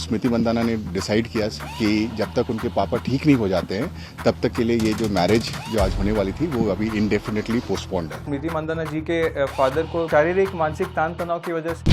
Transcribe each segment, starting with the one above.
स्मृति मंदाना ने डिसाइड किया कि जब तक उनके पापा ठीक नहीं हो जाते हैं तब तक के लिए ये जो मैरिज जो आज होने वाली थी वो अभी इंडेफिनेटली पोस्टपोन्ड है। स्मृति मंदाना जी के फादर को शारीरिक मानसिक तान तनाव की वजह से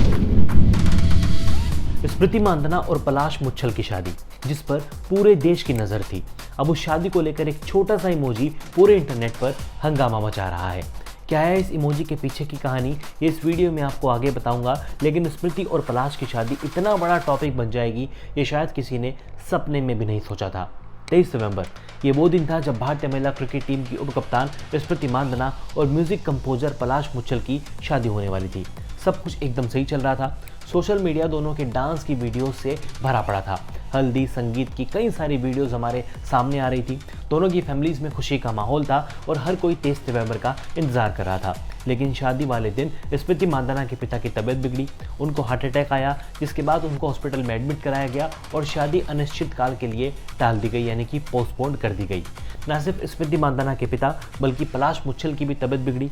स्मृति मंदाना और पलाश मुच्छल की शादी, जिस पर पूरे देश की नज़र थी, अब उस शादी को लेकर एक छोटा सा इमोजी पूरे इंटरनेट पर हंगामा मचा रहा है। क्या है इस इमोजी के पीछे की कहानी, ये इस वीडियो में आपको आगे बताऊंगा। लेकिन स्मृति और पलाश की शादी इतना बड़ा टॉपिक बन जाएगी, ये शायद किसी ने सपने में भी नहीं सोचा था। 23 नवंबर ये वो दिन था जब भारतीय महिला क्रिकेट टीम की उपकप्तान स्मृति मंदाना और म्यूजिक कंपोजर पलाश मुच्छल की शादी होने वाली थी। सब कुछ एकदम सही चल रहा था। सोशल मीडिया दोनों के डांस की वीडियोस से भरा पड़ा था। हल्दी संगीत की कई सारी वीडियोस हमारे सामने आ रही थी। दोनों की फैमिलीज में खुशी का माहौल था और हर कोई 23 नवंबर का इंतजार कर रहा था। लेकिन शादी वाले दिन स्मृति मंदाना के पिता की तबीयत बिगड़ी, उनको हार्ट अटैक आया, जिसके बाद उनको हॉस्पिटल में एडमिट कराया गया और शादी अनिश्चित काल के लिए टाल दी गई, यानी कि पोस्टपोन कर दी गई। न सिर्फ स्मृति मंदाना के पिता बल्कि पलाश मुच्छल की भी तबीयत बिगड़ी।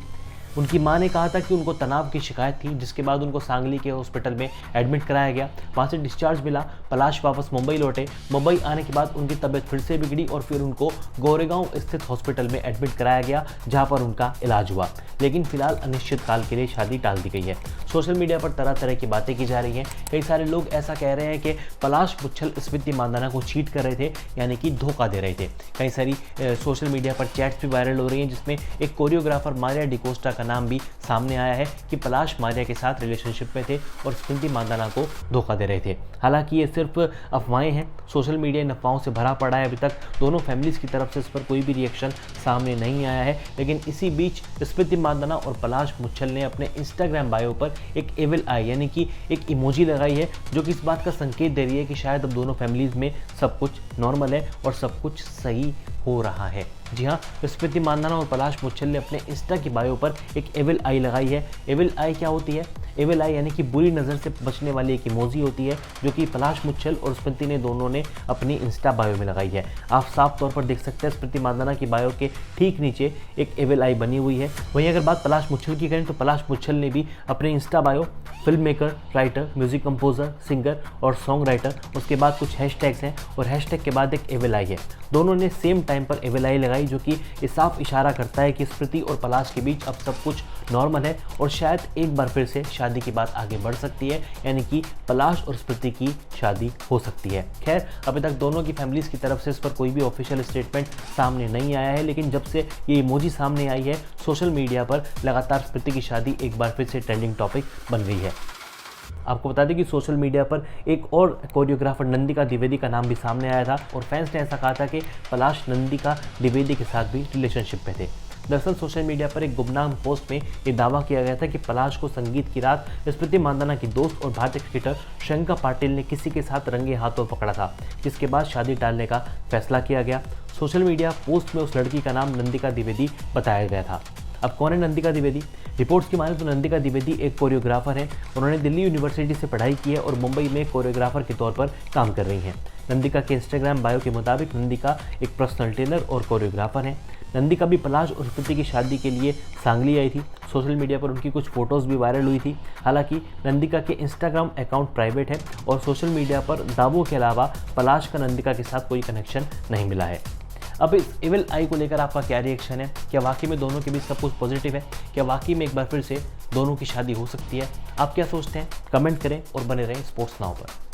उनकी मां ने कहा था कि उनको तनाव की शिकायत थी, जिसके बाद उनको सांगली के हॉस्पिटल में एडमिट कराया गया। वहाँ से डिस्चार्ज मिला। पलाश वापस मुंबई लौटे। मुंबई आने के बाद उनकी तबीयत फिर से बिगड़ी और फिर उनको गोरेगांव स्थित हॉस्पिटल में एडमिट कराया गया, जहाँ पर उनका इलाज हुआ। लेकिन फिलहाल अनिश्चित काल के लिए शादी टाल दी गई है। सोशल मीडिया पर तरह तरह की बातें की जा रही हैं। कई सारे लोग ऐसा कह रहे हैं कि पलाश मुच्छल स्मृति मंदाना को चीट कर रहे थे, यानी कि धोखा दे रहे थे। कई सारी सोशल मीडिया पर चैट्स भी वायरल हो रही हैं, जिसमें एक कोरियोग्राफर मारिया डिकोस्टा का नाम भी सामने आया है कि पलाश मारिया के साथ रिलेशनशिप में थे और स्मृति मंदाना को धोखा दे रहे थे। हालांकि ये सिर्फ अफवाहें हैं। सोशल मीडिया इन अफवाहों से भरा पड़ा है। अभी तक दोनों फैमिलीज की तरफ से इस पर कोई भी रिएक्शन सामने नहीं आया है। लेकिन इसी बीच स्मृति मंदाना और पलाश मुच्छल ने अपने इंस्टाग्राम बायो पर एक एविल आई, यानी कि एक इमोजी लगाई है, जो कि इस बात का संकेत दे रही है कि शायद अब दोनों फैमिलीज में सब कुछ नॉर्मल है और सब कुछ सही हो रहा है। जी हाँ, स्मृति मंदाना और पलाश मुच्छल ने अपने इंस्टा की बायो पर एक एविल आई लगाई है। एविल आई क्या होती है? एविल आई यानी कि बुरी नज़र से बचने वाली एक इमोजी होती है, जो कि पलाश मुच्छल और स्मृति ने दोनों ने अपनी इंस्टा बायो में लगाई है। आप साफ तौर पर देख सकते हैं स्मृति मंदाना की बायो के ठीक नीचे एक एविल आई बनी हुई है। वहीं अगर बात पलाश मुच्छल की करें तो पलाश मुच्छल ने भी अपने Insta bio film maker, writer, music composer, singer और सॉन्ग राइटर, उसके बाद कुछ हैशटैग्स हैं और हैशटैग के बाद एक एविल आई है। दोनों ने सेम टाइम पर एविल आई लगाई, जो कि ये साफ इशारा करता है कि स्मृति और पलाश के बीच अब सब कुछ नॉर्मल है और शायद एक बार फिर से शादी की बात आगे बढ़ सकती है, यानी कि पलाश और स्मृति की शादी हो सकती है। खैर, अभी तक दोनों की फैमिलीज की तरफ से इस पर कोई भी ऑफिशियल स्टेटमेंट सामने नहीं आया है। लेकिन जब से ये इमोजी सामने आई है, सोशल मीडिया पर लगातार स्मृति की शादी एक बार फिर से ट्रेंडिंग टॉपिक बन गई है। आपको बता दें कि सोशल मीडिया पर एक और कोरियोग्राफर नंदिका द्विवेदी का नाम भी सामने आया था और फैंस ने ऐसा कहा था कि पलाश नंदिका द्विवेदी के साथ भी रिलेशनशिप में थे। दरअसल सोशल मीडिया पर एक गुमनाम पोस्ट में ये दावा किया गया था कि पलाश को संगीत की रात स्मृति मंदाना की दोस्त और भारतीय क्रिकेटर श्रियंका पाटिल ने किसी के साथ रंगे हाथों पकड़ा था, जिसके बाद शादी टालने का फैसला किया गया। सोशल मीडिया पोस्ट में उस लड़की का नाम नंदिका द्विवेदी बताया गया था। अब कौन है नंदिका द्विवेदी? रिपोर्ट्स की माने तो नंदिका द्विवेदी एक कोरियोग्राफर है। उन्होंने दिल्ली यूनिवर्सिटी से पढ़ाई की है और मुंबई में कोरियोग्राफर के तौर पर काम कर रही हैं। नंदिका के इंस्टाग्राम बायो के मुताबिक नंदिका एक पर्सनल ट्रेनर और कोरियोग्राफर हैं। नंदिका भी पलाश और स्मृति की शादी के लिए सांगली आई थी। सोशल मीडिया पर उनकी कुछ फोटोज़ भी वायरल हुई थी। हालांकि नंदिका के इंस्टाग्राम अकाउंट प्राइवेट है और सोशल मीडिया पर दावों के अलावा पलाश का नंदिका के साथ कोई कनेक्शन नहीं मिला है। अब इस एविल आई को लेकर आपका क्या रिएक्शन है? क्या वाकई में दोनों के बीच सब कुछ पॉजिटिव है? क्या वाकई में एक बार फिर से दोनों की शादी हो सकती है? आप क्या सोचते हैं? कमेंट करें और बने रहें स्पोर्ट्स नाउ पर।